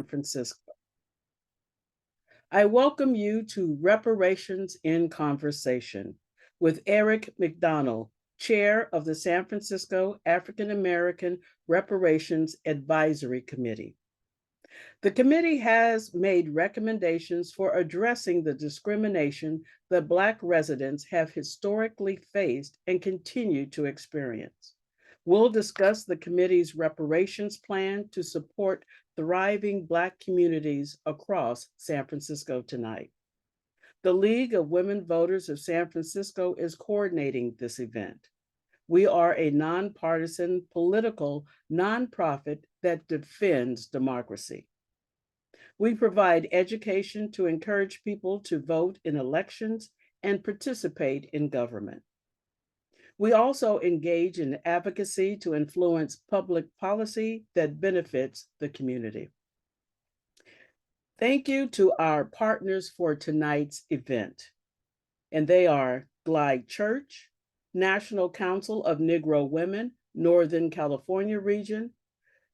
Francisco. I welcome you to Reparations in Conversation with Eric McDonnell, Chair of the San Francisco African American Reparations Advisory Committee. The committee has made recommendations for addressing the discrimination that Black residents have historically faced and continue to experience. We'll discuss the committee's reparations plan to support thriving Black communities across San Francisco tonight. The League of Women Voters of San Francisco is coordinating this event. We are a nonpartisan political nonprofit that defends democracy. We provide education to encourage people to vote in elections and participate in government. We also engage in advocacy to influence public policy that benefits the community. Thank you to our partners for tonight's event, and they are Glide Church, National Council of Negro Women, Northern California Region,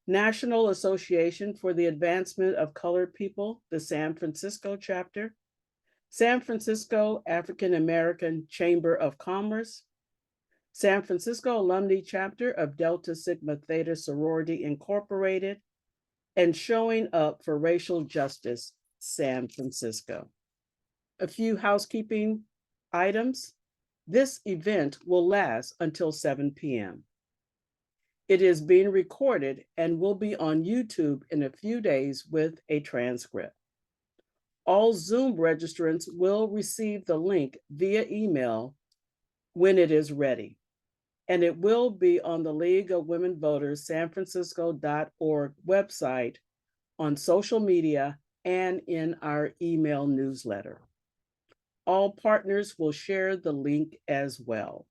National Association for the Advancement of Colored People, the San Francisco chapter, San Francisco African American Chamber of Commerce, San Francisco Alumnae chapter of Delta Sigma Theta Sorority Incorporated, and Showing Up for Racial Justice, San Francisco. A few housekeeping items. This event will last until 7 p.m. It is being recorded and will be on YouTube in a few days with a transcript. All Zoom registrants will receive the link via email when it is ready, and it will be on the League of Women Voters San Francisco.org website, on social media, and in our email newsletter. All partners will share the link as well.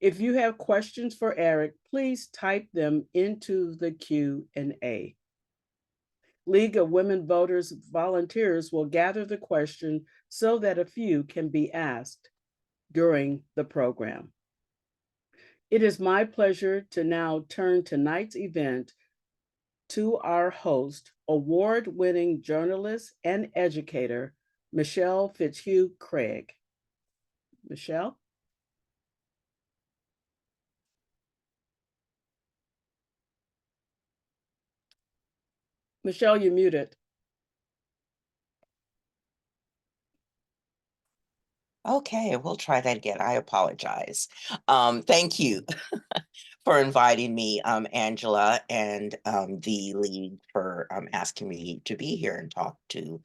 If you have questions for Eric, please type them into the Q&A. League of Women Voters volunteers will gather the question so that a few can be asked during the program. It is my pleasure to now turn tonight's event to our host, award-winning journalist and educator, Michelle Fitzhugh-Craig. Michelle? Michelle, you're muted. Okay, we'll try that again. I apologize. Thank you for inviting me, Angela, and the League for asking me to be here and talk to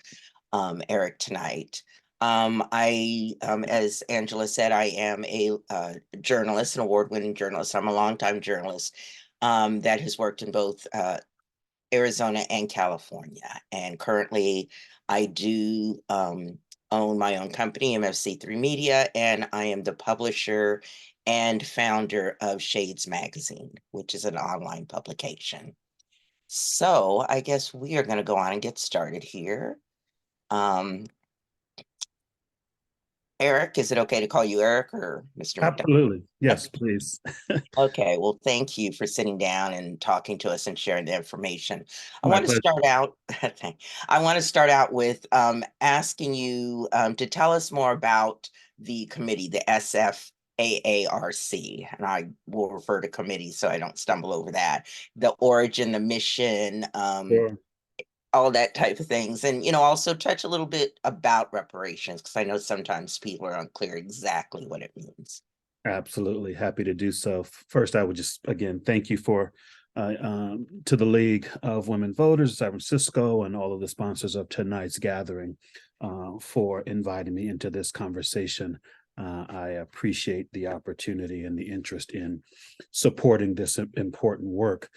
Eric tonight. As Angela said, I am a journalist, an award-winning journalist. I'm a longtime journalist that has worked in both Arizona and California. And currently I do own my own company, MFC3 Media, and I am the publisher and founder of Shades Magazine, which is an online publication. So I guess we are going to go on and get started here. Eric, is it okay to call you Eric or Mr. McDonnell? Absolutely. Yes, please. Okay, well, thank you for sitting down and talking to us and sharing the information. I My want to start out. I want to start out with asking you to tell us more about the committee, the SFAARC, and I will refer to committee so I don't stumble over that. The origin, the mission, Sure. all that type of things, and also touch a little bit about reparations, because I know sometimes people are unclear exactly what it means. Absolutely. Happy to do so. First, I would just, again, thank you to the League of Women Voters of San Francisco and all of the sponsors of tonight's gathering for inviting me into this conversation. I appreciate the opportunity and the interest in supporting this important work.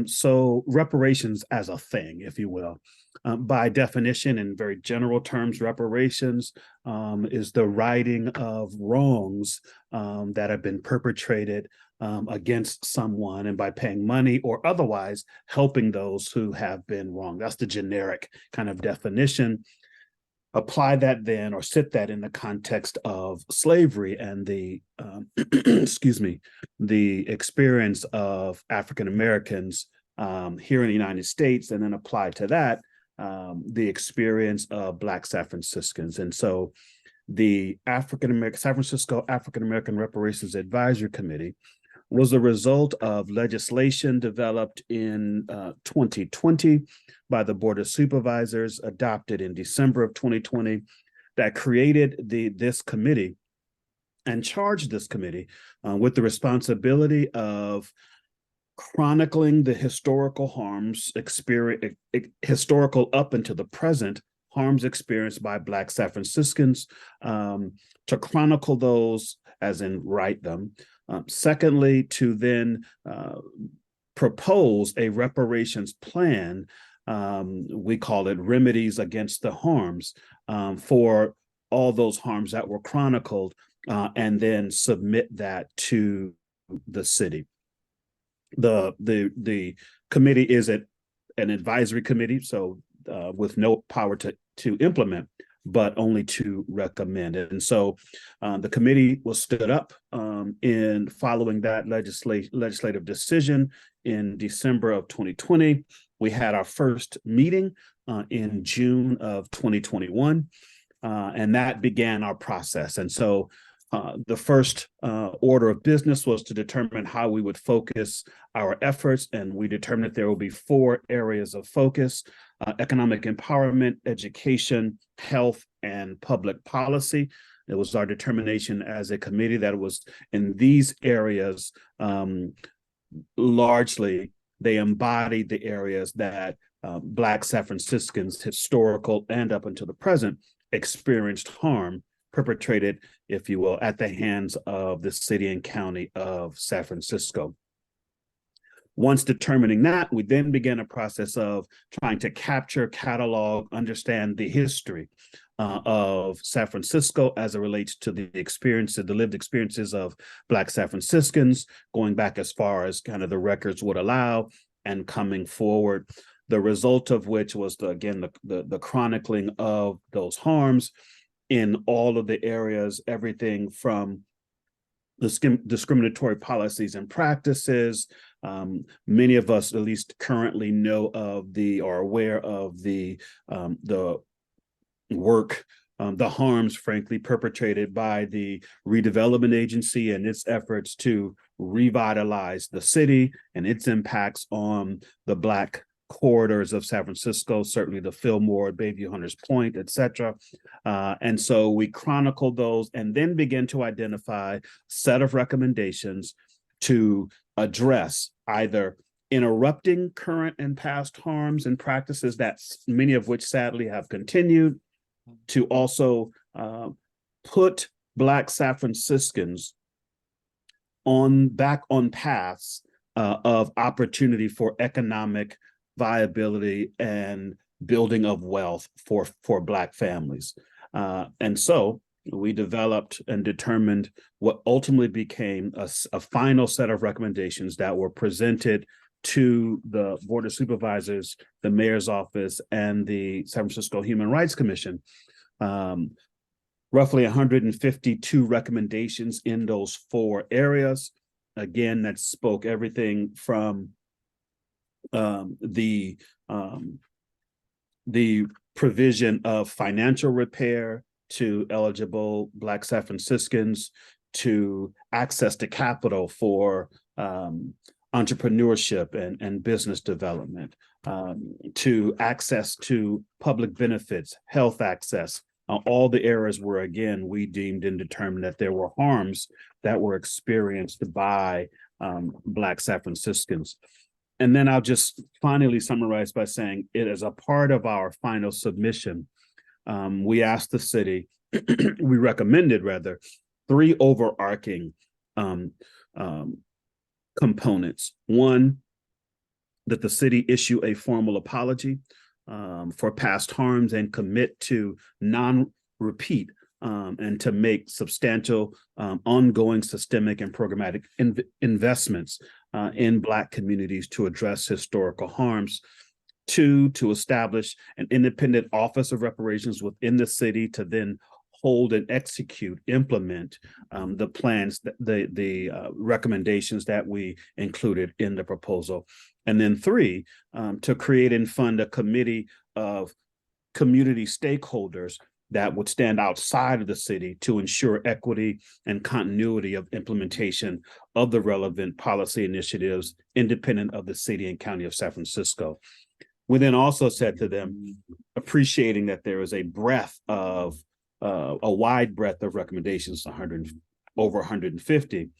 So reparations as a thing, if you will, by definition, in very general terms, reparations is the righting of wrongs that have been perpetrated against someone, and by paying money or otherwise helping those who have been wronged. That's the generic kind of definition. Apply that then, or sit that in the context of slavery and the, excuse me, the experience of African Americans here in the United States, and then apply to that the experience of Black San Franciscans. And so the San Francisco African American Reparations Advisory Committee was the result of legislation developed in 2020 by the Board of Supervisors, adopted in December of 2020, that created this committee and charged this committee with the responsibility of chronicling the historical harms historical up into the present harms experienced by Black San Franciscans, to chronicle those as in write them. Secondly, to then propose a reparations plan, we call it remedies against the harms, for all those harms that were chronicled, and then submit that to the city. The committee is an advisory committee, so with no power to implement, but only to recommend it. And so the committee was stood up in following that legislative decision in December of 2020. We had our first meeting in June of 2021, and that began our process. And so the first order of business was to determine how we would focus our efforts, and we determined that there will be 4 areas of focus: economic empowerment, education, health, and public policy. It was our determination as a committee that it was in these areas, largely, they embodied the areas that Black San Franciscans, historical and up until the present, experienced harm perpetrated, if you will, at the hands of the city and county of San Francisco. Once determining that, we then began a process of trying to capture, catalog, understand the history of San Francisco as it relates to the lived experiences of Black San Franciscans, going back as far as kind of the records would allow, and coming forward. The result of which was, the chronicling of those harms in all of the areas, everything from the discriminatory policies and practices. Many of us, at least currently, know of or aware of the work, the harms, frankly, perpetrated by the Redevelopment Agency and its efforts to revitalize the city and its impacts on the Black corridors of San Francisco, certainly the Fillmore, Bayview, Hunters Point, et cetera. And so we chronicled those and then began to identify a set of recommendations to address either interrupting current and past harms and practices, that many of which sadly have continued, to also put Black San Franciscans back on paths of opportunity for economic viability and building of wealth for Black families. And so we developed and determined what ultimately became a final set of recommendations that were presented to the Board of Supervisors, the Mayor's Office, and the San Francisco Human Rights Commission. Roughly 152 recommendations in those 4 areas. Again, that spoke everything from the provision of financial repair to eligible Black San Franciscans, to access to capital for entrepreneurship and business development, to access to public benefits, health access. All the areas where, again, we deemed and determined that there were harms that were experienced by Black San Franciscans. And then I'll just finally summarize by saying, it is a part of our final submission. We asked the city, we recommended rather, 3 overarching components. One, that the city issue a formal apology for past harms and commit to non-repeat and to make substantial ongoing systemic and programmatic investments in Black communities to address historical harms. 2, to establish an independent office of reparations within the city to then hold and implement the plans, the recommendations that we included in the proposal. And then 3, to create and fund a committee of community stakeholders that would stand outside of the city to ensure equity and continuity of implementation of the relevant policy initiatives independent of the city and county of San Francisco. We then also said to them, appreciating that there is a wide breadth of recommendations, over 150,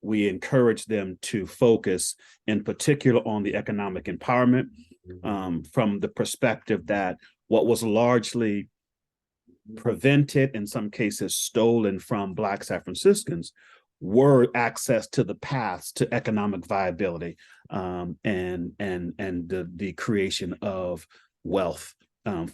we encourage them to focus in particular on the economic empowerment from the perspective that what was largely prevented, in some cases stolen from Black San Franciscans, were access to the paths to economic viability and the creation of wealth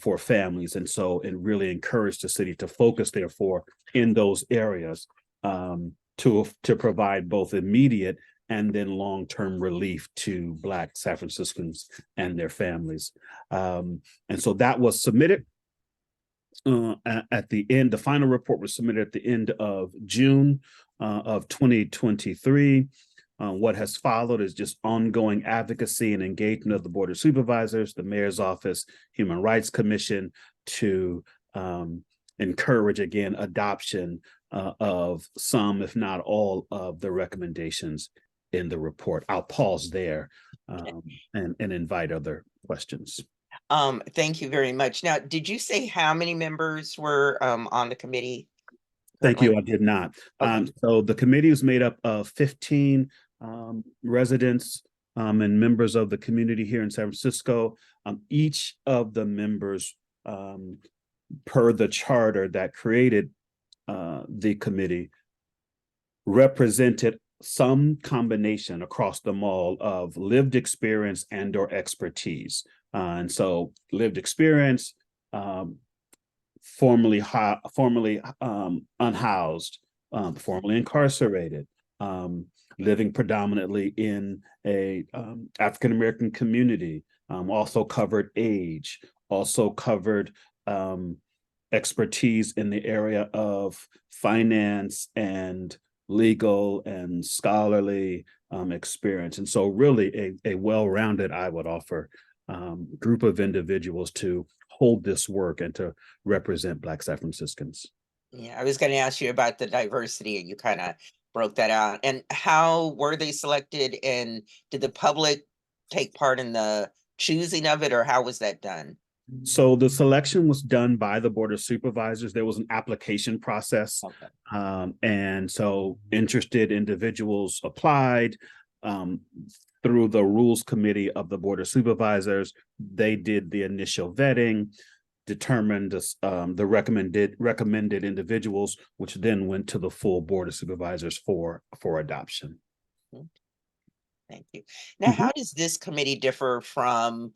for families. And so it really encouraged the city to focus, therefore, in those areas to provide both immediate and then long-term relief to Black San Franciscans and their families. And so that was submitted at the end. The final report was submitted at the end of June of 2023. What has followed is just ongoing advocacy and engagement of the Board of Supervisors, the Mayor's Office, Human Rights Commission to encourage, again, adoption of some, if not all, of the recommendations in the report. I'll pause there and invite other questions. Thank you very much. Now, did you say how many members were on the committee? Thank you. I did not. Okay. So the committee is made up of 15 residents and members of the community here in San Francisco. Each of the members, per the charter that created the committee, represented some combination across them all of lived experience and or expertise. And so lived experience, formerly unhoused, formerly incarcerated, living predominantly in a African-American community, also covered age, also covered expertise in the area of finance and legal and scholarly experience. And so really a well-rounded, I would offer, group of individuals to hold this work and to represent Black San Franciscans. Yeah, I was going to ask you about the diversity, and you kind of broke that out. And how were they selected, and did the public take part in the choosing of it, or how was that done? So the selection was done by the Board of Supervisors. There was an application process. Okay. And so interested individuals applied through the Rules Committee of the Board of Supervisors. They did the initial vetting, determined the recommended individuals, which then went to the full Board of Supervisors for adoption. Thank you. Now, how does this committee differ from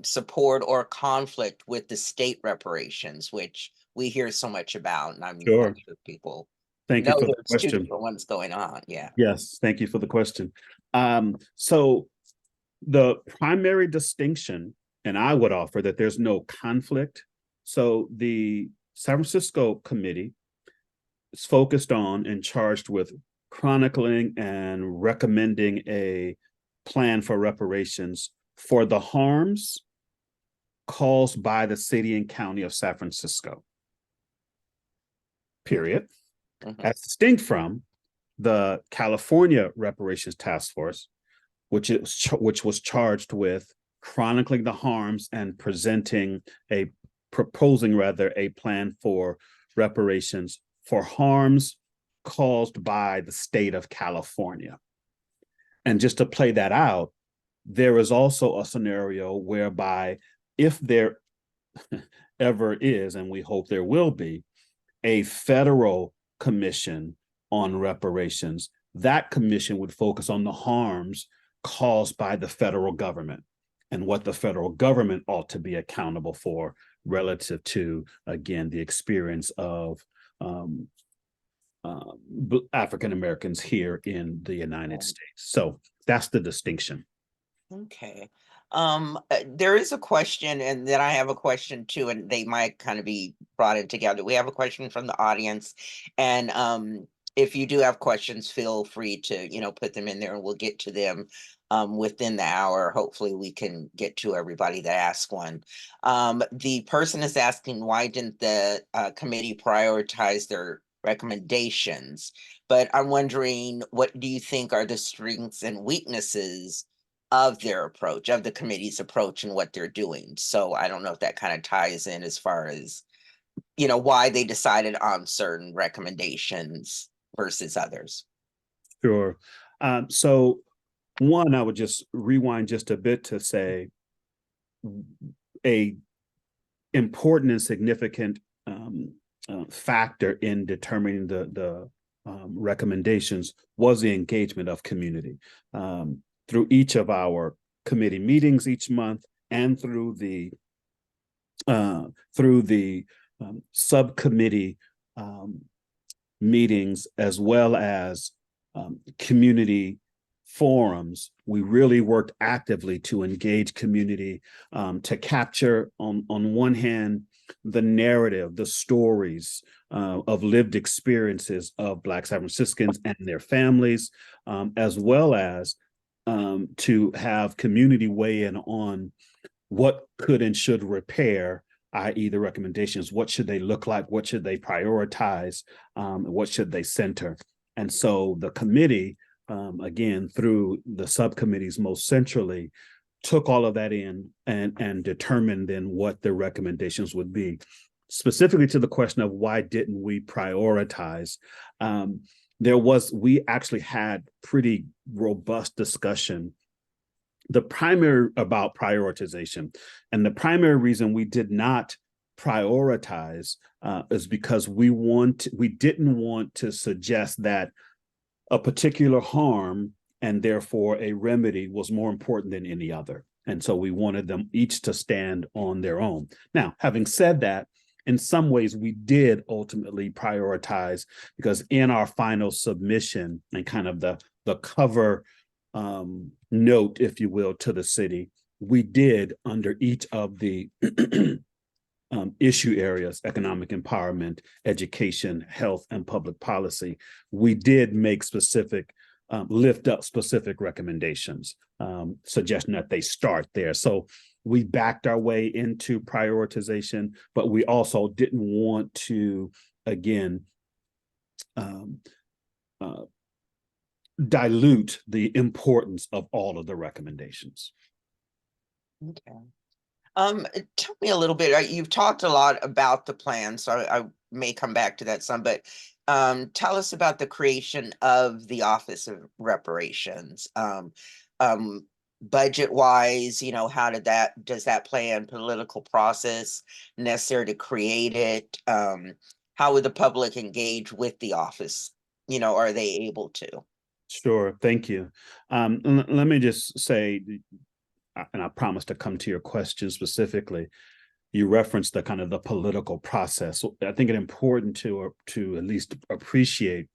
support or conflict with the state reparations, which we hear so much about? And I'm sure people Thank you for the question. Two different ones going on. Yeah. Yes, thank you for the question. So the primary distinction, and I would offer that there's no conflict. So the San Francisco committee is focused on and charged with chronicling and recommending a plan for reparations for the harms caused by the city and county of San Francisco, period. As distinct from the California Reparations Task Force, which was charged with chronicling the harms and proposing a plan for reparations for harms caused by the state of California. And just to play that out, there is also a scenario whereby if there ever is, and we hope there will be, a federal commission on reparations, that commission would focus on the harms caused by the federal government and what the federal government ought to be accountable for relative to, again, the experience of African Americans here in the United States. So that's the distinction. Okay. There is a question, and then I have a question too, and they might kind of be brought in together. We have a question from the audience, and if you do have questions, feel free to, put them in there, and we'll get to them within the hour. Hopefully, we can get to everybody that asked one. The person is asking, why didn't the committee prioritize their recommendations? But I'm wondering, what do you think are the strengths and weaknesses of their approach, of the committee's approach, and what they're doing? So I don't know if that kind of ties in as far as, why they decided on certain recommendations versus others. Sure. So one, I would just rewind just a bit to say a important and significant factor in determining the recommendations was the engagement of community through each of our committee meetings each month, and through the subcommittee meetings, as well as community forums. We really worked actively to engage community, to capture on one hand the narrative, the stories of lived experiences of Black San Franciscans and their families, as well as to have community weigh in on what could and should repair, i.e. the recommendations. What should they look like? What should they prioritize? What should they center? And so the committee, again, through the subcommittees most centrally, took all of that in and determined then what the recommendations would be. Specifically to the question of why didn't we prioritize, we actually had pretty robust discussion about prioritization. And the primary reason we did not prioritize is because we didn't want to suggest that a particular harm and therefore a remedy was more important than any other. And so we wanted them each to stand on their own. Now, having said that, in some ways we did ultimately prioritize, because in our final submission and kind of the cover note, if you will, to the city, we did, under each of the issue areas, economic empowerment, education, health, and public policy, we did make lift up specific recommendations, suggesting that they start there. So we backed our way into prioritization, but we also didn't want to, again, dilute the importance of all of the recommendations. Okay. Tell me a little bit, you've talked a lot about the plan, so I may come back to that some, but tell us about the creation of the Office of Reparations. Budget wise, how does that play in political process necessary to create it? How would the public engage with the office? Are they able to? Sure, thank you. Let me just say, and I promise to come to your question specifically, you referenced the kind of the political process. So I think it's important to at least appreciate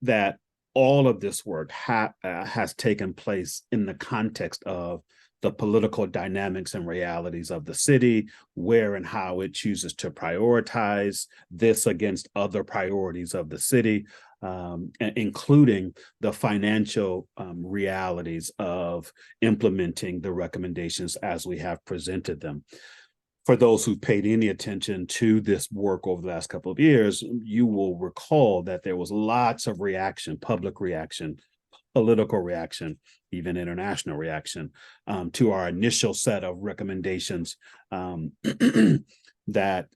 that all of this work has taken place in the context of the political dynamics and realities of the city, where and how it chooses to prioritize this against other priorities of the city, including the financial realities of implementing the recommendations as we have presented them. For those who've paid any attention to this work over the last couple of years, you will recall that there was lots of reaction, public reaction, political reaction, even international reaction to our initial set of recommendations that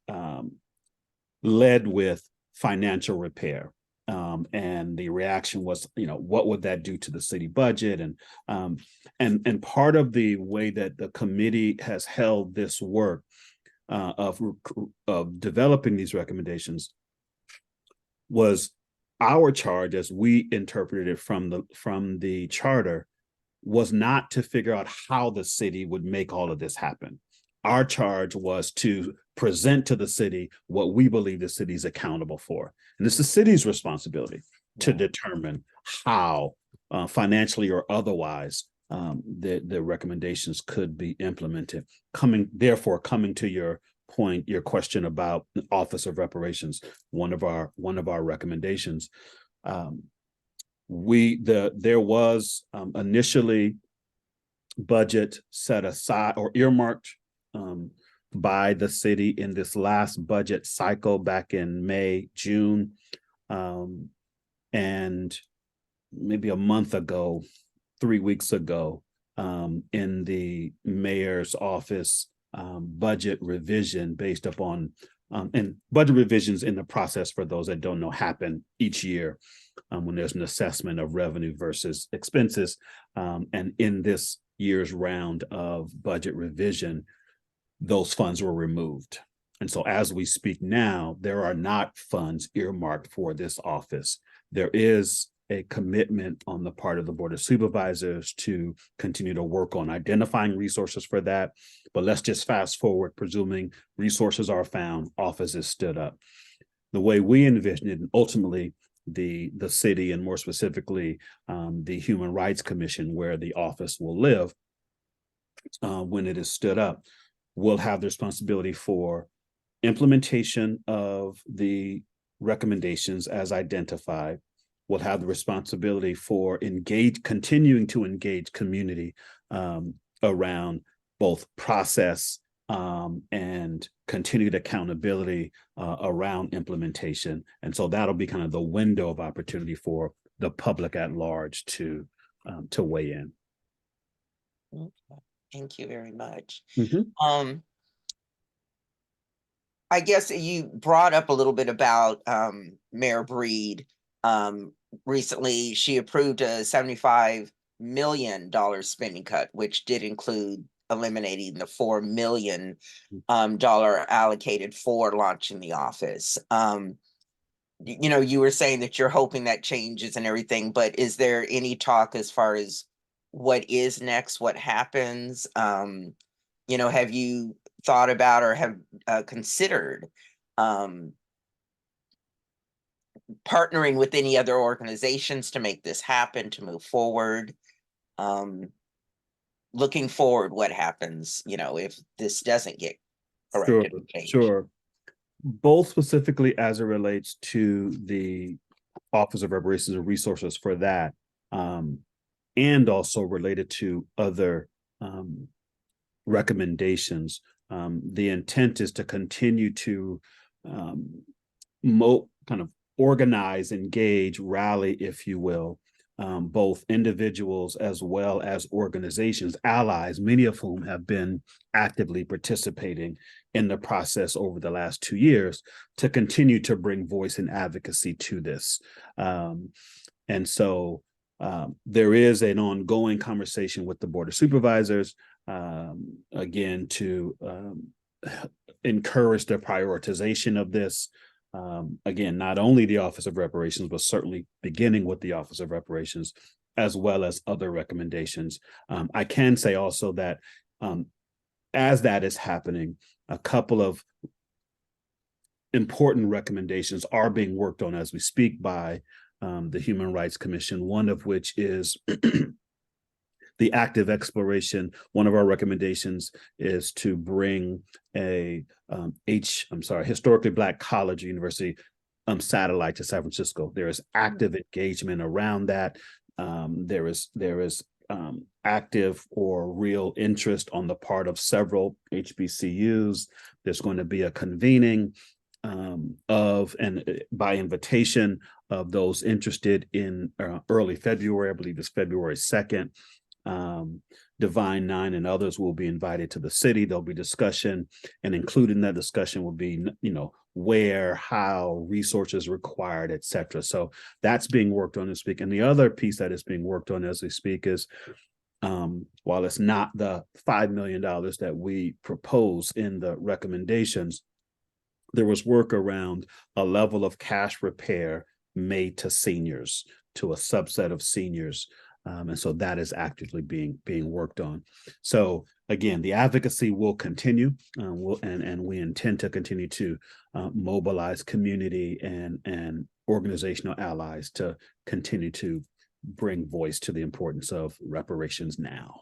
led with financial repair. And the reaction was, what would that do to the city budget? And part of the way that the committee has held this work of developing these recommendations was our charge, as we interpreted it from the charter, was not to figure out how the city would make all of this happen. Our charge was to present to the city what we believe the city is accountable for. And it's the city's responsibility to determine how, financially or otherwise, the recommendations could be implemented. Coming to your point, your question about the Office of Reparations, one of our recommendations, there was initially budget set aside or earmarked by the city in this last budget cycle back in May, June, and maybe a month ago, 3 weeks ago, in the mayor's office, budget revision based upon and budget revisions in the process, for those that don't know, happen each year when there's an assessment of revenue versus expenses. And in this year's round of budget revision, those funds were removed. And so as we speak now, there are not funds earmarked for this office. There is a commitment on the part of the Board of Supervisors to continue to work on identifying resources for that. But let's just fast forward, presuming resources are found, office is stood up. The way we envision it, and ultimately the city, and more specifically the Human Rights Commission, where the office will live when it is stood up, will have the responsibility for implementation of the recommendations as identified, will have the responsibility for continuing to engage community around both process and continued accountability around implementation. And so that'll be kind of the window of opportunity for the public at large to weigh in. Okay. Thank you very much. Mm-hmm. I guess you brought up a little bit about Mayor Breed. Recently, she approved a $75 million spending cut, which did include eliminating the $4 million allocated for launching the office. You were saying that you're hoping that changes and everything, but is there any talk as far as what is next, what happens? Have you thought about or have considered partnering with any other organizations to make this happen, to move forward? Looking forward, what happens, if this doesn't get corrected? Sure. Both specifically as it relates to the Office of Reparations and resources for that, and also related to other recommendations. The intent is to continue to kind of organize, engage, rally, if you will, both individuals as well as organizations, allies, many of whom have been actively participating in the process over the last 2 years, to continue to bring voice and advocacy to this. And so there is an ongoing conversation with the Board of Supervisors, again, to encourage the prioritization of this. Again, not only the Office of Reparations, but certainly beginning with the Office of Reparations, as well as other recommendations. I can say also that as that is happening, a couple of important recommendations are being worked on as we speak by the Human Rights Commission, one of which is the active exploration. One of our recommendations is to bring a historically Black college or university satellite to San Francisco. There is active engagement around that. There is active or real interest on the part of several HBCUs. There's going to be a convening by invitation of those interested in early February. I believe it's February 2nd. Divine Nine and others will be invited to the city. There'll be discussion, and included in that discussion will be, where, how, resources required, et cetera. So that's being worked on this week. And the other piece that is being worked on as we speak is, while it's not the $5 million that we propose in the recommendations, there was work around a level of cash repair made to seniors, to a subset of seniors. And so that is actively being worked on. So again, the advocacy will continue, and we intend to continue to mobilize community and organizational allies to continue to bring voice to the importance of reparations now.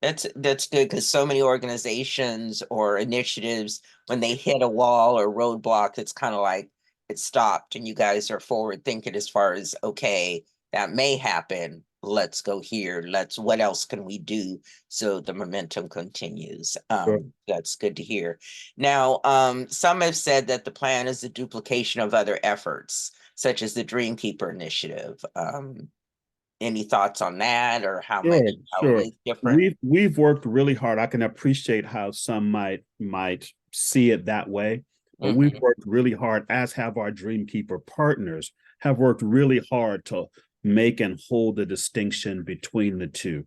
That's good, because so many organizations or initiatives, when they hit a wall or roadblock, it's kind of like it stopped, and you guys are forward thinking as far as, okay, that may happen. Let's go here. What else can we do so the momentum continues? Sure. That's good to hear. Now, some have said that the plan is a duplication of other efforts, such as the Dreamkeeper initiative. Any thoughts on that, or how it is different? We've worked really hard. I can appreciate how some might see it that way, but we've worked really hard, as have our Dreamkeeper partners, have worked really hard to make and hold the distinction between the two.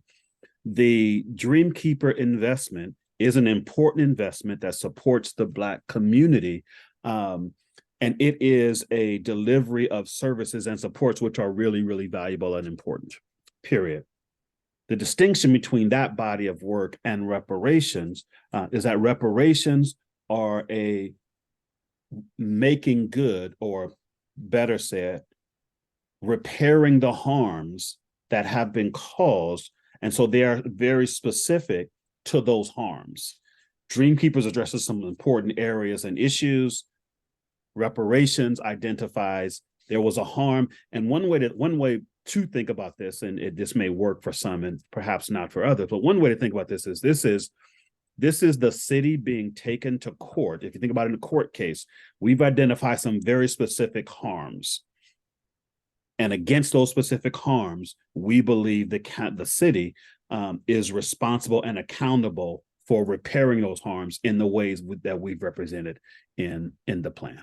The Dreamkeeper investment is an important investment that supports the Black community. And it is a delivery of services and supports which are really, really valuable and important, period. The distinction between that body of work and reparations is that reparations are a making good, or better said, repairing the harms that have been caused. And so they are very specific to those harms. Dreamkeepers addresses some important areas and issues. Reparations identifies there was a harm, and one way to think about this, and this may work for some and perhaps not for others, but one way to think about this is this is the city being taken to court. If you think about it in a court case, we've identified some very specific harms, and against those specific harms, we believe the city is responsible and accountable for repairing those harms in the ways that we've represented in the plan.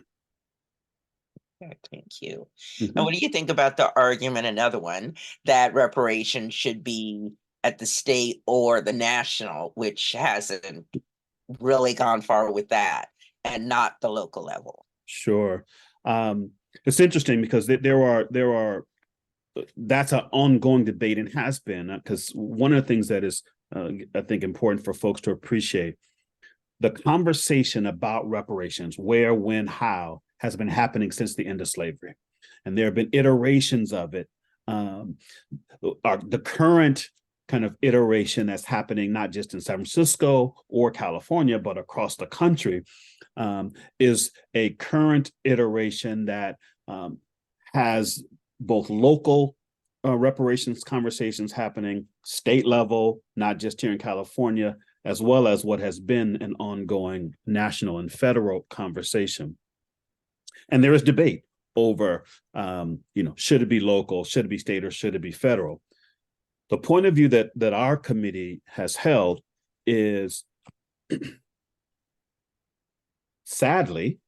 Thank you. Now, what do you think about the argument, another one, that reparations should be at the state or the national, which hasn't really gone far with that, and not the local level? Sure. It's interesting because there are that's an ongoing debate, and has been, because one of the things that is I think important for folks to appreciate, the conversation about reparations, where, when, how, has been happening since the end of slavery. And there have been iterations of it. The current kind of iteration that's happening, not just in San Francisco or California, but across the country, is a current iteration that has both local reparations conversations happening, state level, not just here in California, as well as what has been an ongoing national and federal conversation. And there is debate over, should it be local, should it be state, or should it be federal? The point of view that our committee has held is, sadly,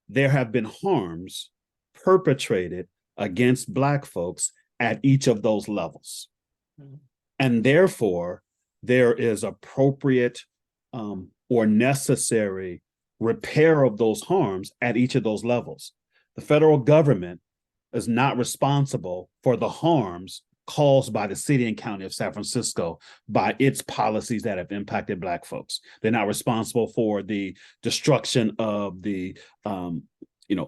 there have been harms perpetrated against Black folks at each of those levels. And therefore, there is appropriate or necessary repair of those harms at each of those levels. The federal government is not responsible for the harms caused by the city and county of San Francisco by its policies that have impacted Black folks. They're not responsible for the destruction of the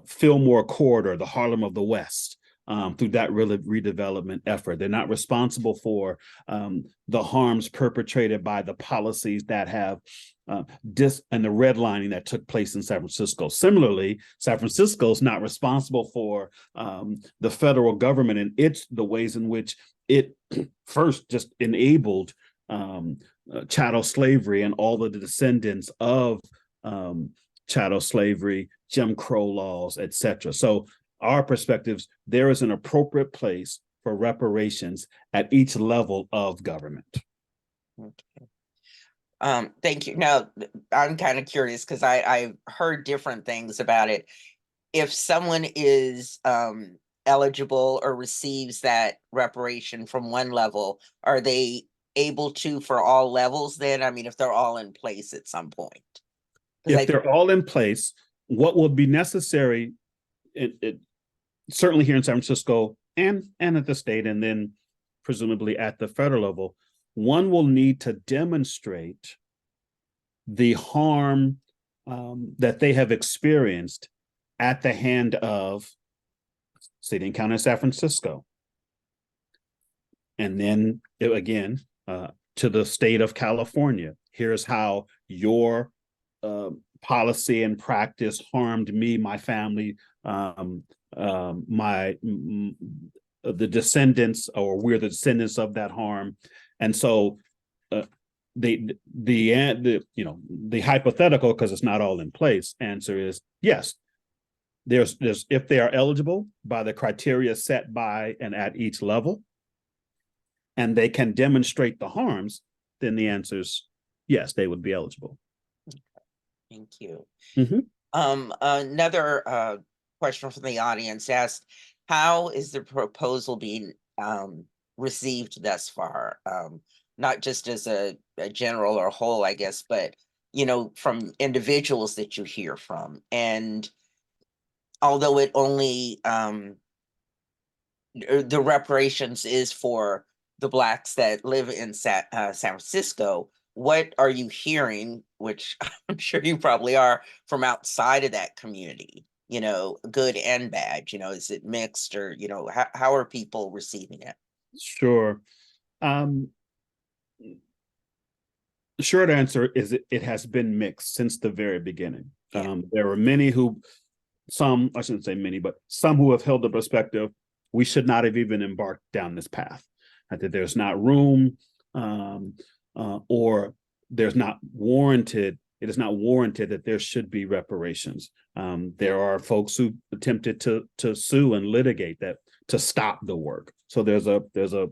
Fillmore Corridor, the Harlem of the West, through that redevelopment effort. They're not responsible for the harms perpetrated by the policies that have and the redlining that took place in San Francisco. Similarly, San Francisco is not responsible for the federal government and the ways in which it first just enabled chattel slavery and all of the descendants of chattel slavery, Jim Crow laws, etc. So our perspectives, there is an appropriate place for reparations at each level of government. Okay. Thank you. Now, I'm kind of curious because I've heard different things about it. If someone is eligible or receives that reparation from one level, are they able to for all levels then? I mean, if they're all in place at some point? If they're all in place, what will be necessary, certainly here in San Francisco and at the state, and then presumably at the federal level, one will need to demonstrate the harm that they have experienced at the hand of city and county of San Francisco. And then again, to the state of California, here's how your policy and practice harmed me, my family, the descendants, or we're the descendants of that harm. And so the hypothetical, because it's not all in place, answer is yes. There's if they are eligible by the criteria set by and at each level, and they can demonstrate the harms, then the answer is yes, they would be eligible. Thank you. Mhm. Another question from the audience asked, how is the proposal being received thus far? Not just as a general or whole, I guess, but, from individuals that you hear from. And although it only, the reparations is for the Blacks that live in San Francisco, what are you hearing, which I'm sure you probably are, from outside of that community, good and bad? Is it mixed, or, how are people receiving it? Sure. The short answer is it has been mixed since the very beginning. Yeah. There are many I shouldn't say many, but some who have held the perspective, we should not have even embarked down this path. That there's not room, or there's not warranted. It is not warranted that there should be reparations. There are folks who attempted to sue and litigate that to stop the work. So there's a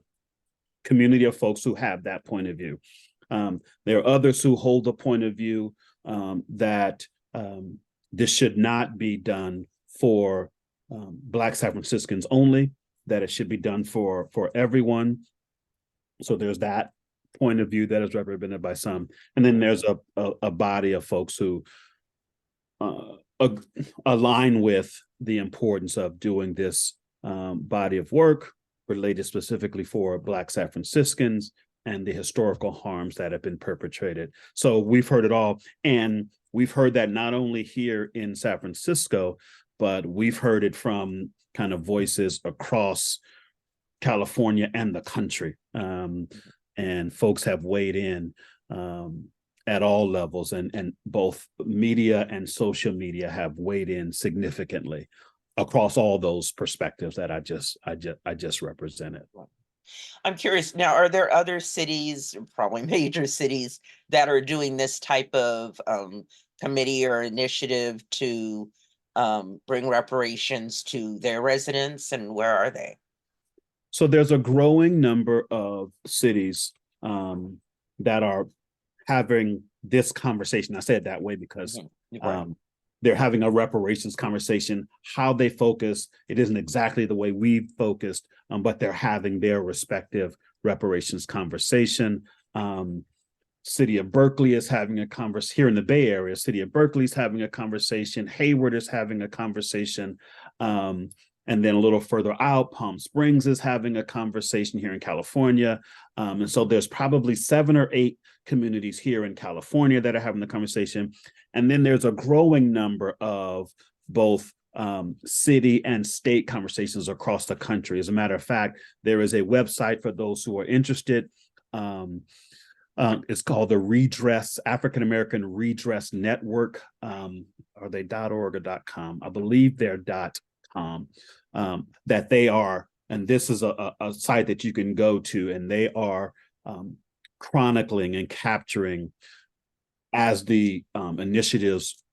community of folks who have that point of view. There are others who hold the point of view that this should not be done for Black San Franciscans only, that it should be done for everyone. So there's that point of view that is represented by some. And then there's a body of folks who align with the importance of doing this body of work related specifically for Black San Franciscans and the historical harms that have been perpetrated. So we've heard it all. And we've heard that not only here in San Francisco, but we've heard it from kind of voices across California and the country. And folks have weighed in at all levels, and both media and social media have weighed in significantly across all those perspectives that I just represented. I'm curious now, are there other cities, probably major cities, that are doing this type of committee or initiative to bring reparations to their residents, and where are they? So there's a growing number of cities that are having this conversation. I say it that way because they're having a reparations conversation. How they focus, it isn't exactly the way we've focused, but they're having their respective reparations conversation. City of Berkeley is having a conversation here in the Bay Area. City of Berkeley is having a conversation. Hayward is having a conversation. And then a little further out, Palm Springs is having a conversation here in California. And so there's probably 7 or 8 communities here in California that are having the conversation. And then there's a growing number of both city and state conversations across the country. As a matter of fact, there is a website for those who are interested. It's called the African American Redress Network. Are they .org or .com? I believe they're .com. That they are, and this is a site that you can go to, and they are chronicling and capturing as the initiatives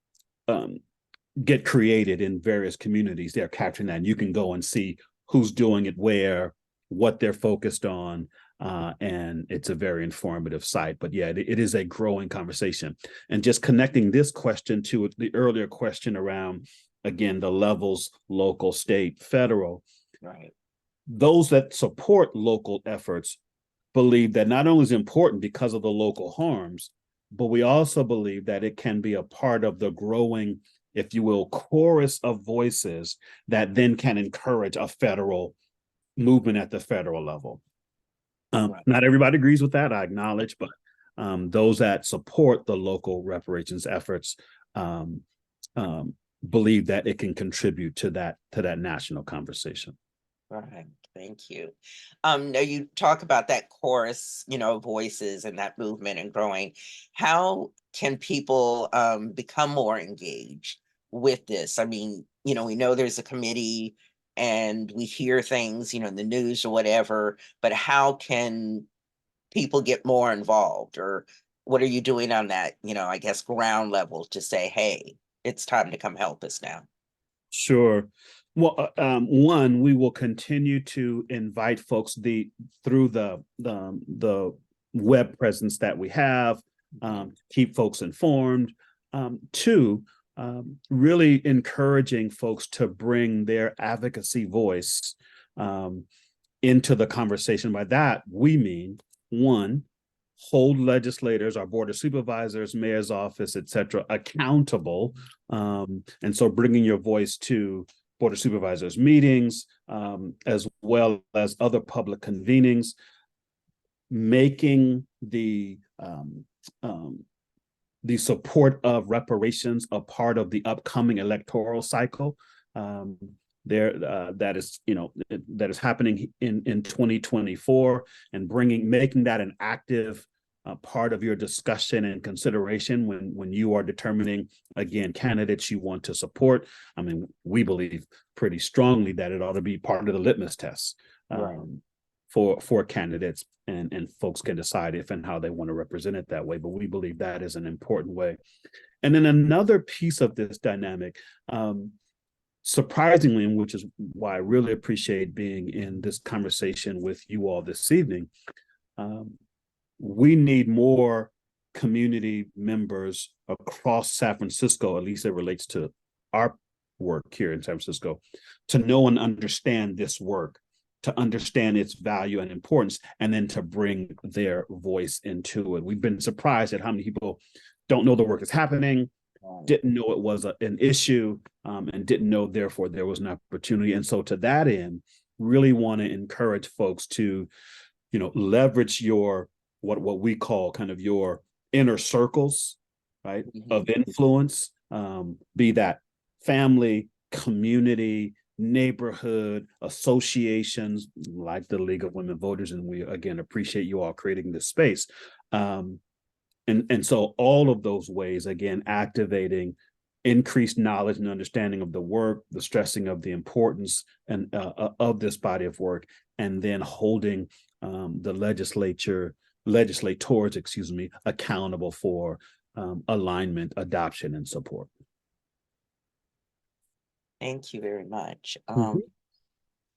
get created in various communities. They're capturing that, and you can go and see who's doing it where, what they're focused on, and it's a very informative site. But yeah, it is a growing conversation. And just connecting this question to the earlier question around, again, the levels, local, state, federal. Right. Those that support local efforts believe that not only is it important because of the local harms, but we also believe that it can be a part of the growing, if you will, chorus of voices that then can encourage a federal movement at the federal level. Right. Not everybody agrees with that, I acknowledge, but those that support the local reparations efforts believe that it can contribute to that national conversation. Right. Thank you. Now you talk about that chorus, voices and that movement and growing. How can people become more engaged with this? I mean, we know there's a committee and we hear things, in the news or whatever, but how can people get more involved, or what are you doing on that, I guess ground level to say, hey, it's time to come help us now? Sure. Well, one, we will continue to invite folks through the web presence that we have, keep folks informed. Two, really encouraging folks to bring their advocacy voice into the conversation. By that, we mean, one, hold legislators, our board of supervisors, mayor's office, et cetera, accountable. And so bringing your voice to board of supervisors meetings, as well as other public convenings, making the support of reparations a part of the upcoming electoral cycle. That is happening in 2024, and making that an active part of your discussion and consideration when you are determining, again, candidates you want to support. I mean, we believe pretty strongly that it ought to be part of the litmus test for candidates, and folks can decide if and how they want to represent it that way. But we believe that is an important way. And then another piece of this dynamic, surprisingly, and which is why I really appreciate being in this conversation with you all this evening, we need more community members across San Francisco, at least it relates to our work here in San Francisco, to know and understand this work, to understand its value and importance, and then to bring their voice into it. We've been surprised at how many people don't know the work is happening, didn't know it was an issue, and didn't know, therefore, there was an opportunity. And so to that end, really want to encourage folks to, leverage your, what we call kind of your inner circles, right, of influence, be that family, community, neighborhood, associations like the League of Women Voters. And we, again, appreciate you all creating this space. And so all of those ways, again, activating increased knowledge and understanding of the work, the stressing of the importance and of this body of work, and then holding the legislators, accountable for alignment, adoption, and support. Thank you very much.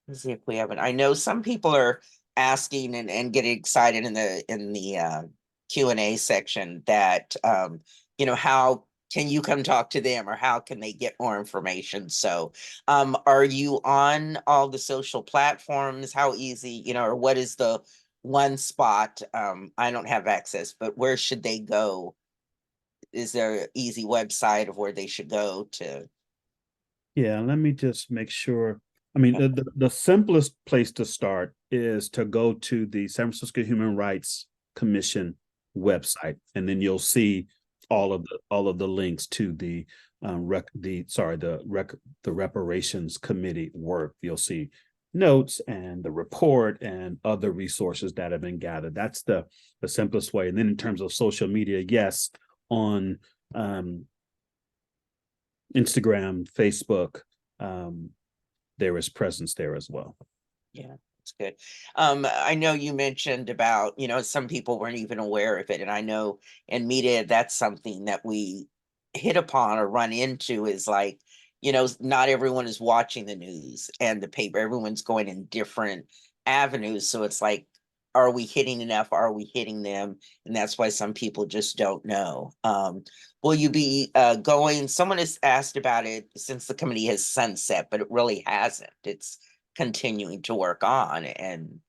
Let's see if we haven't. I know some people are asking and getting excited in the Q&A section that how can you come talk to them, or how can they get more information? So are you on all the social platforms? How easy, or what is the one spot? I don't have access, but where should they go? Is there an easy website of where they should go to? Yeah, let me just make sure. I mean, the simplest place to start is to go to the San Francisco Human Rights Commission website, and then you'll see all of the links to the Reparations Committee work. You'll see notes and the report and other resources that have been gathered. That's the simplest way. And then in terms of social media, yes, on Instagram, Facebook, there is presence there as well. Yeah, that's good. I know you mentioned about, some people weren't even aware of it. And I know in media, that's something that we hit upon or run into, is like, not everyone is watching the news and the paper. Everyone's going in different avenues. So it's like, are we hitting enough? Are we hitting them? And that's why some people just don't know. Will you be going? Someone has asked about it since the committee has sunset, but it really hasn't. It's continuing to work on and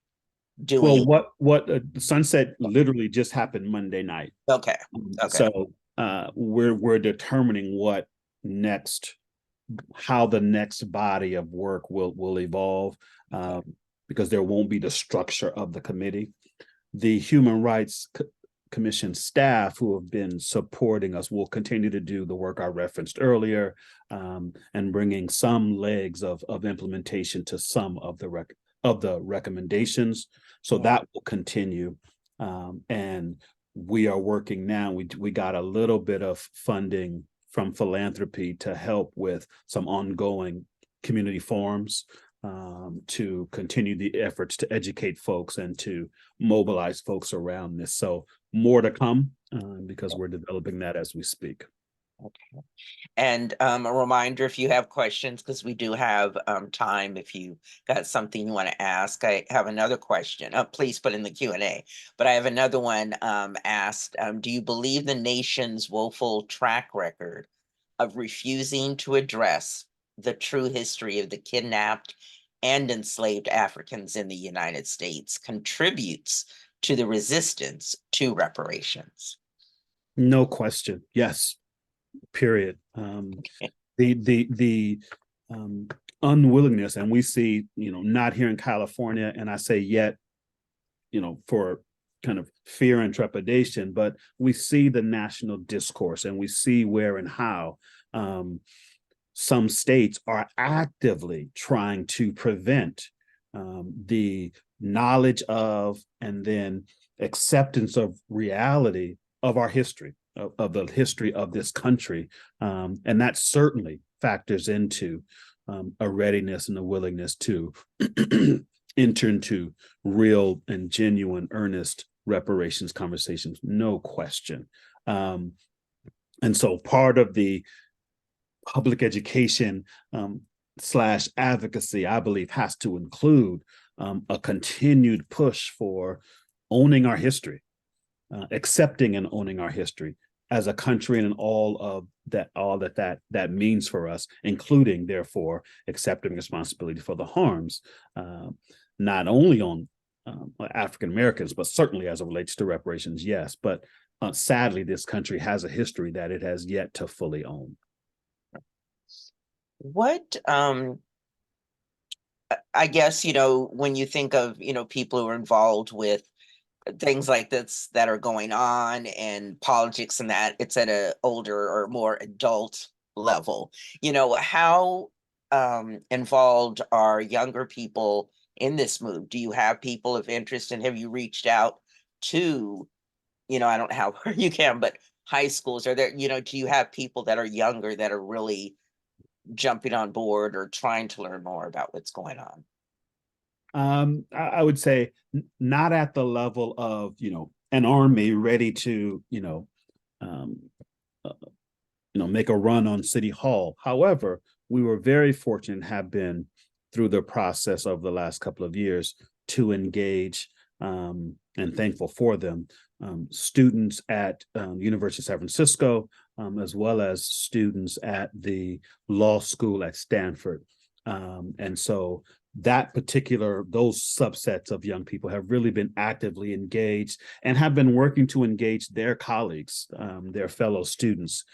doing. Well, what sunset literally just happened Monday night. Okay. So we're determining what next, how the next body of work will evolve. Because there won't be the structure of the committee. The Human Rights Commission staff who have been supporting us will continue to do the work I referenced earlier, and bringing some legs of implementation to some of the of the recommendations. So that will continue. And we are working now. We got a little bit of funding from philanthropy to help with some ongoing community forums to continue the efforts to educate folks and to mobilize folks around this. So more to come because we're developing that as we speak. Okay. And a reminder, if you have questions, because we do have time, if you got something you want to ask. I have another question. Please put in the Q&A. But I have another one asked. Do you believe the nation's woeful track record of refusing to address the true history of the kidnapped and enslaved Africans in the United States contributes to the resistance to reparations? No question. Yes. Period. The unwillingness, and we see, not here in California, and I say yet, for kind of fear and trepidation, but we see the national discourse and we see where and how some states are actively trying to prevent the knowledge of and then acceptance of reality of our history, of the history of this country. And that certainly factors into a readiness and a willingness to enter into real and genuine, earnest reparations conversations, no question. And so part of the public education / advocacy, I believe, has to include a continued push for owning our history, accepting and owning our history as a country and all that means for us, including, therefore, accepting responsibility for the harms, not only on African Americans, but certainly as it relates to reparations, yes. But sadly, this country has a history that it has yet to fully own. What, I guess, when you think of, people who are involved with things like this that are going on and politics and that, it's at an older or more adult level, how involved are younger people in this move? Do you have people of interest, and have you reached out to, I don't know how you can, but high schools? Are there, do you have people that are younger that are really jumping on board or trying to learn more about what's going on? I would say not at the level of, an army ready to, make a run on City Hall. However, we were very fortunate and have been through the process of the last couple of years to engage, and thankful for them, students at University of San Francisco, as well as students at the law school at Stanford. And so those subsets of young people have really been actively engaged and have been working to engage their colleagues, their fellow students,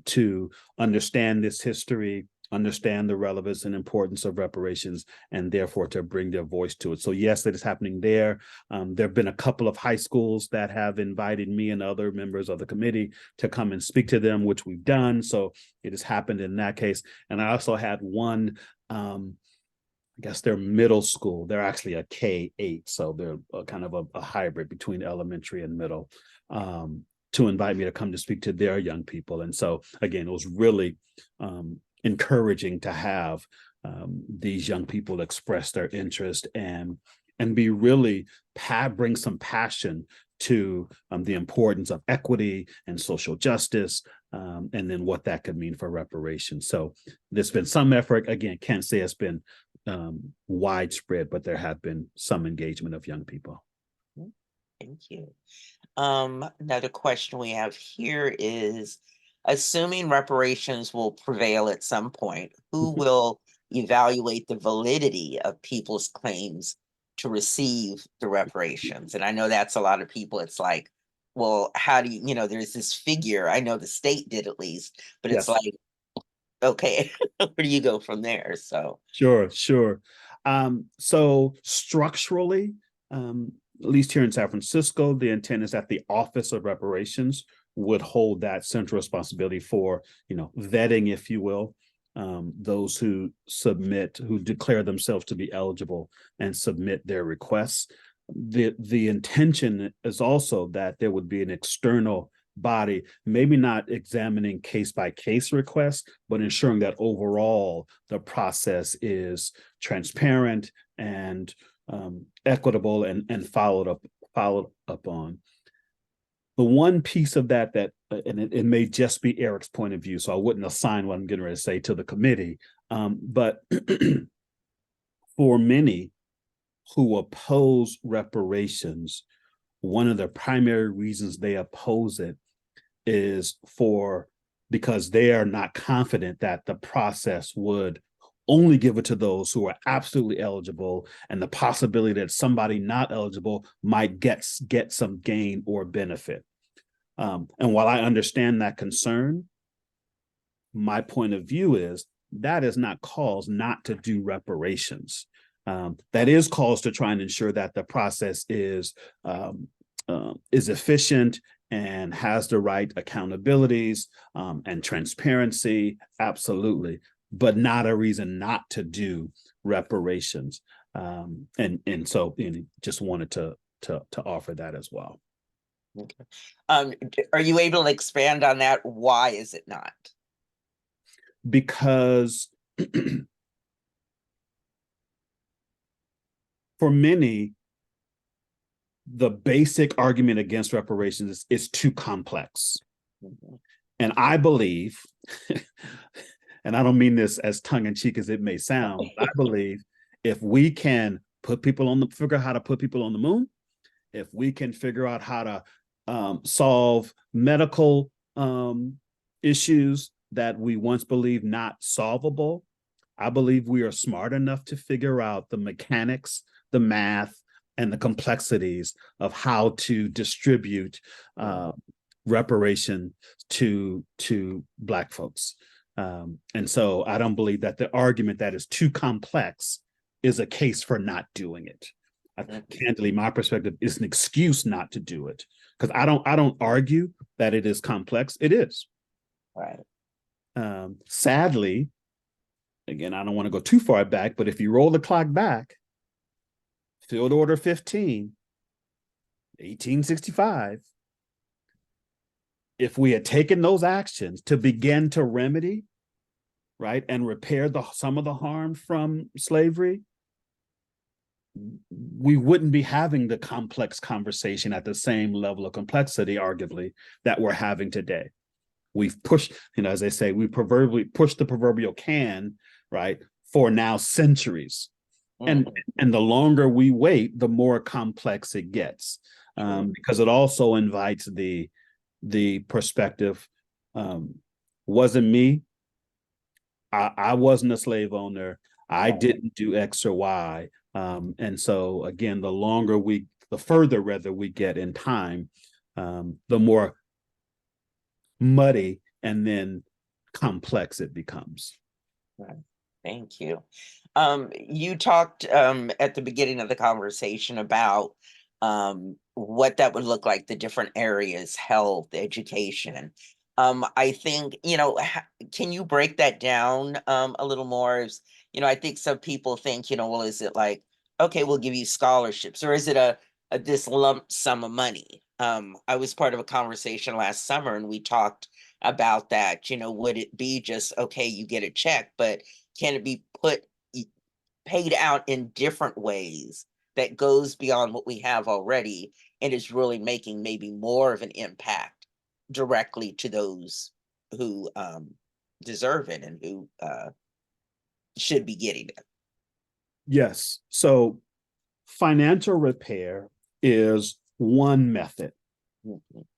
to understand this history, understand the relevance and importance of reparations, and therefore to bring their voice to it. So yes, it is happening there. There have been a couple of high schools that have invited me and other members of the committee to come and speak to them, which we've done. So it has happened in that case. And I also had one, I guess they're middle school. They're actually a K-8, so they're kind of a hybrid between elementary and middle, to invite me to come to speak to their young people. And so again, it was really encouraging to have these young people express their interest and be really bring some passion to the importance of equity and social justice, and then what that could mean for reparations. So there's been some effort. Again, can't say it's been widespread, but there have been some engagement of young people. Thank you. Another question we have here is, assuming reparations will prevail at some point, who will evaluate the validity of people's claims to receive the reparations? And I know that's a lot of people. It's like, well, how do you, there's this figure, I know the state did at least, but it's like, okay, where do you go from there? So Sure. So structurally, at least here in San Francisco, the intent is that the Office of Reparations would hold that central responsibility for, vetting, if you will, those who declare themselves to be eligible and submit their requests. The intention is also that there would be an external body, maybe not examining case by case requests, but ensuring that overall the process is transparent and equitable and followed up on. The one piece of that and it may just be Eric's point of view, so I wouldn't assign what I'm getting ready to say to the committee, but for many who oppose reparations, one of the primary reasons they oppose it is because they are not confident that the process would only give it to those who are absolutely eligible, and the possibility that somebody not eligible might get some gain or benefit. And while I understand that concern, my point of view is that is not cause not to do reparations. That is cause to try and ensure that the process is efficient and has the right accountabilities and transparency, absolutely, but not a reason not to do reparations. And so just wanted to offer that as well. Okay. Are you able to expand on that? Why is it not? Because for many, the basic argument against reparations is too complex. Mm-hmm. And I believe, and I don't mean this as tongue-in-cheek as it may sound, I believe if we can figure out how to put people on the moon, if we can figure out how to solve medical issues that we once believed not solvable, I believe we are smart enough to figure out the mechanics, the math, and the complexities of how to distribute reparation to Black folks. And so I don't believe that the argument that is too complex is a case for not doing it. Candidly, my perspective is an excuse not to do it, because I don't argue that it is complex. It is. Right. Sadly, again, I don't want to go too far back, but if you roll the clock back, Field Order 15, 1865, if we had taken those actions to begin to remedy, right, and repair some of the harm from slavery, we wouldn't be having the complex conversation at the same level of complexity, arguably, that we're having today. We've pushed, as they say, we proverbially pushed the proverbial can, right, for now centuries. Mm-hmm. And the longer we wait, the more complex it gets, because it also invites the perspective, wasn't me, I wasn't a slave owner, I didn't do X or Y. And so again, the further rather we get in time, the more muddy and then complex it becomes. Right. Thank you. You talked at the beginning of the conversation about what that would look like, the different areas, health, education. I think, can you break that down a little more? I think some people think, well, is it like, okay, we'll give you scholarships, or is it this lump sum of money? I was part of a conversation last summer and we talked about that. Would it be just, okay, you get a check, but can it be paid out in different ways that goes beyond what we have already and is really making maybe more of an impact directly to those who deserve it and who should be getting it? Yes. So financial repair is one method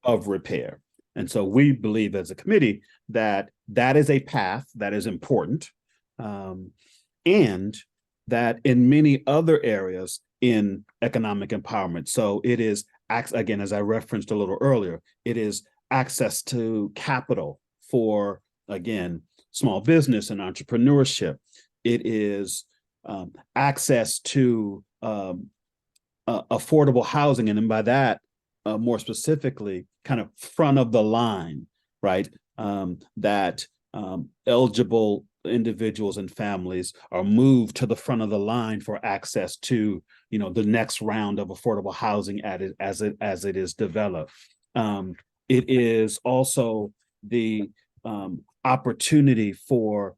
of repair. And so we believe as a committee that is a path that is important, and that in many other areas in economic empowerment. So it is, again, as I referenced a little earlier, it is access to capital for, again, small business and entrepreneurship. It is access to affordable housing. And then by that, more specifically, kind of front of the line, right? That eligible individuals and families are moved to the front of the line for access to, the next round of affordable housing as it is developed. It is also the opportunity for,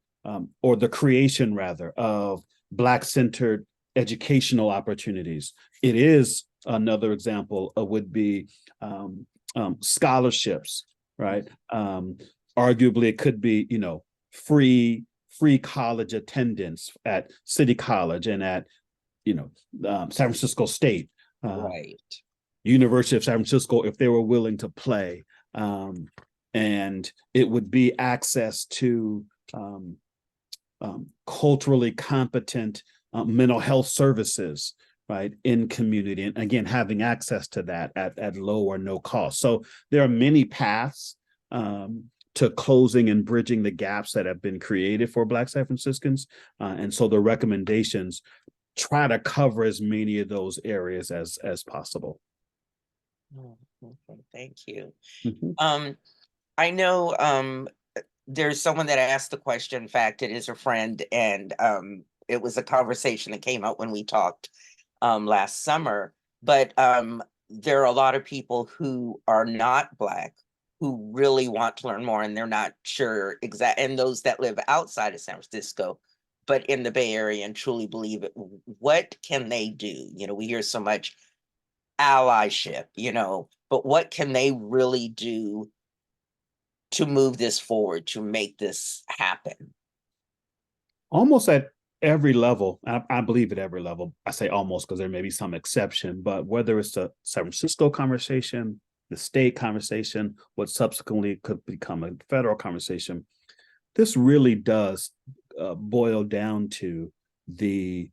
or the creation rather, of Black-centered educational opportunities. It is another example would be scholarships, right? Arguably, it could be, free college attendance at City College and at, San Francisco State, Right. University of San Francisco, if they were willing to play. And it would be access to culturally competent mental health services, right, in community. And again, having access to that at low or no cost. So there are many paths to closing and bridging the gaps that have been created for Black San Franciscans. And so the recommendations try to cover as many of those areas as possible. Oh, okay, thank you. Mm-hmm. I know there's someone that asked the question. In fact, it is a friend, and it was a conversation that came up when we talked last summer. But there are a lot of people who are not Black who really want to learn more, and they're not sure exactly, and those that live outside of San Francisco, but in the Bay Area and truly believe it. What can they do? We hear so much allyship, but what can they really do to move this forward, to make this happen? Almost at every level, I believe at every level. I say almost because there may be some exception, but whether it's the San Francisco conversation, the state conversation, what subsequently could become a federal conversation, this really does boil down to the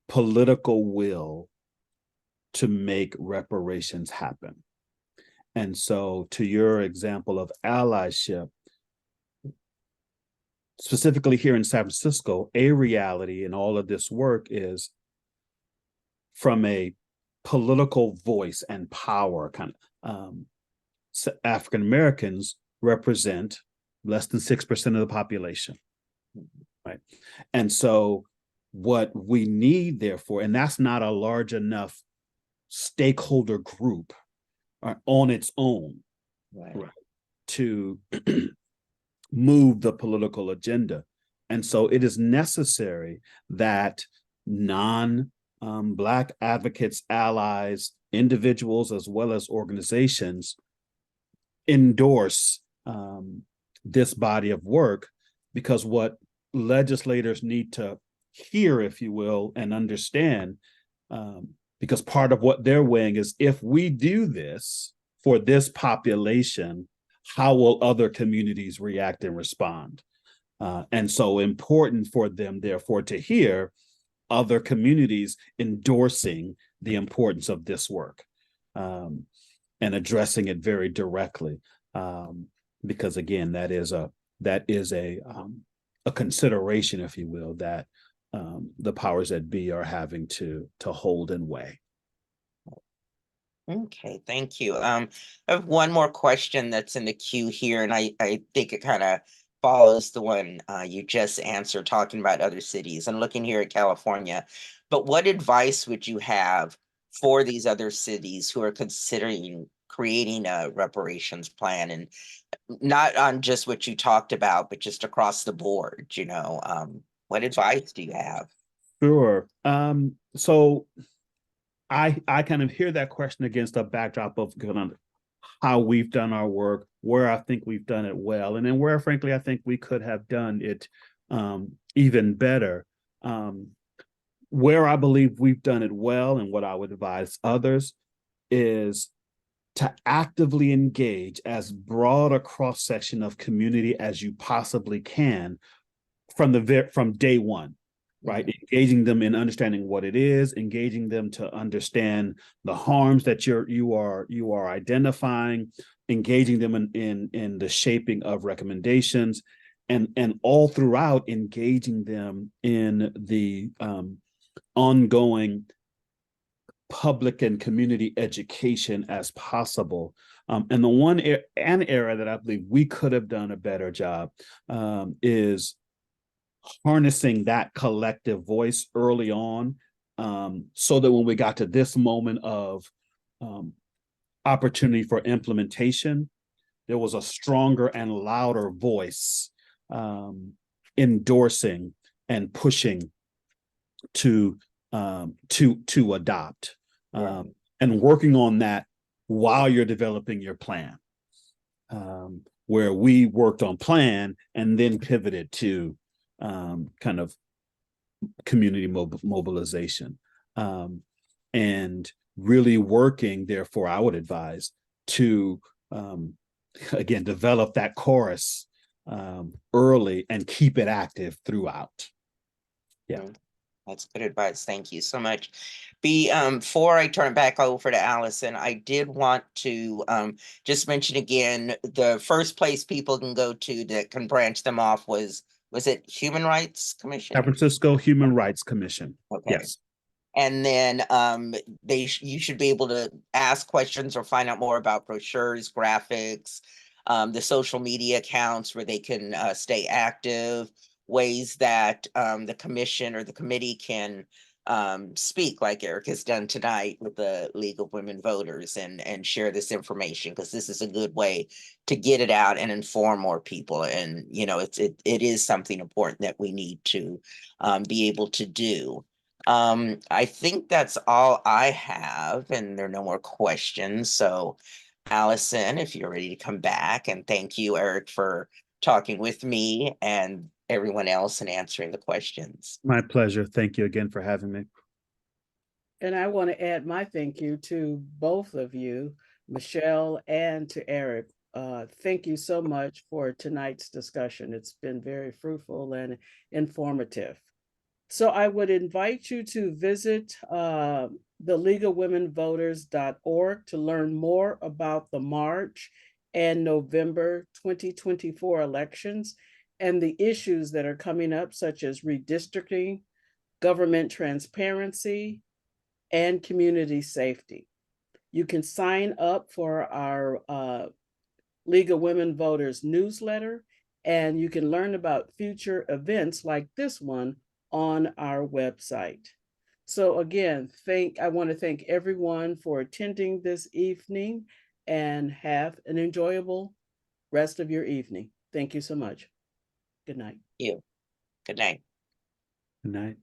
political will to make reparations happen. And so to your example of allyship, specifically here in San Francisco, a reality in all of this work is from a political voice and power kind of, African Americans represent less than 6% of the population, right? And so what we need, therefore, and that's not a large enough stakeholder group on its own, right, to move the political agenda. And so it is necessary that non-Black advocates, allies, individuals, as well as organizations endorse this body of work, because what legislators need to hear, if you will, and understand, because part of what they're weighing is, if we do this for this population, how will other communities react and respond? And so important for them, therefore, to hear other communities endorsing the importance of this work, and addressing it very directly. Because again, that is a consideration, if you will, that the powers that be are having to hold and weigh. Okay, thank you. I have one more question that's in the queue here, and I think it kind of follows the one you just answered, talking about other cities and looking here at California. But what advice would you have for these other cities who are considering creating a reparations plan, and not on just what you talked about, but just across the board? What advice do you have? Sure. So I kind of hear that question against a backdrop of how we've done our work, where I think we've done it well, and then where, frankly, I think we could have done it even better. Where I believe we've done it well, and what I would advise others, is to actively engage as broad a cross-section of community as you possibly can from day one. Right, engaging them in understanding what it is, engaging them to understand the harms that you are identifying, engaging them in the shaping of recommendations, and all throughout engaging them in the ongoing public and community education as possible, And the one an area that I believe we could have done a better job is harnessing that collective voice early on, so that when we got to this moment of opportunity for implementation, there was a stronger and louder voice endorsing and pushing to adopt, and working on that while you're developing your plan. Where we worked on plan and then pivoted to kind of community mobilization, and really working, therefore, I would advise to again develop that chorus early and keep it active throughout. Yeah. That's good advice. Thank you so much. Before I turn it back over to Allison, I did want to just mention again, the first place people can go to that can branch them off was it Human Rights Commission? San Francisco Human Rights Commission. Okay. Yes. And then you should be able to ask questions or find out more about brochures, graphics, the social media accounts where they can stay active, ways that the commission or the committee can speak, like Eric has done tonight with the League of Women Voters, and share this information, because this is a good way to get it out and inform more people. And it is something important that we need to be able to do. I think that's all I have, and there are no more questions. So Allison, if you're ready to come back, and thank you, Eric, for talking with me and everyone else and answering the questions. My pleasure. Thank you again for having me. And I want to add my thank you to both of you, Michelle and to Eric. Thank you so much for tonight's discussion. It's been very fruitful and informative. So I would invite you to visit the leagueofwomenvoters.org to learn more about the March and November 2024 elections and the issues that are coming up, such as redistricting, government transparency, and community safety. You can sign up for our League of Women Voters newsletter, and you can learn about future events like this one on our website. So again, I want to thank everyone for attending this evening, and have an enjoyable rest of your evening. Thank you so much. Good night. You. Good night. Good night.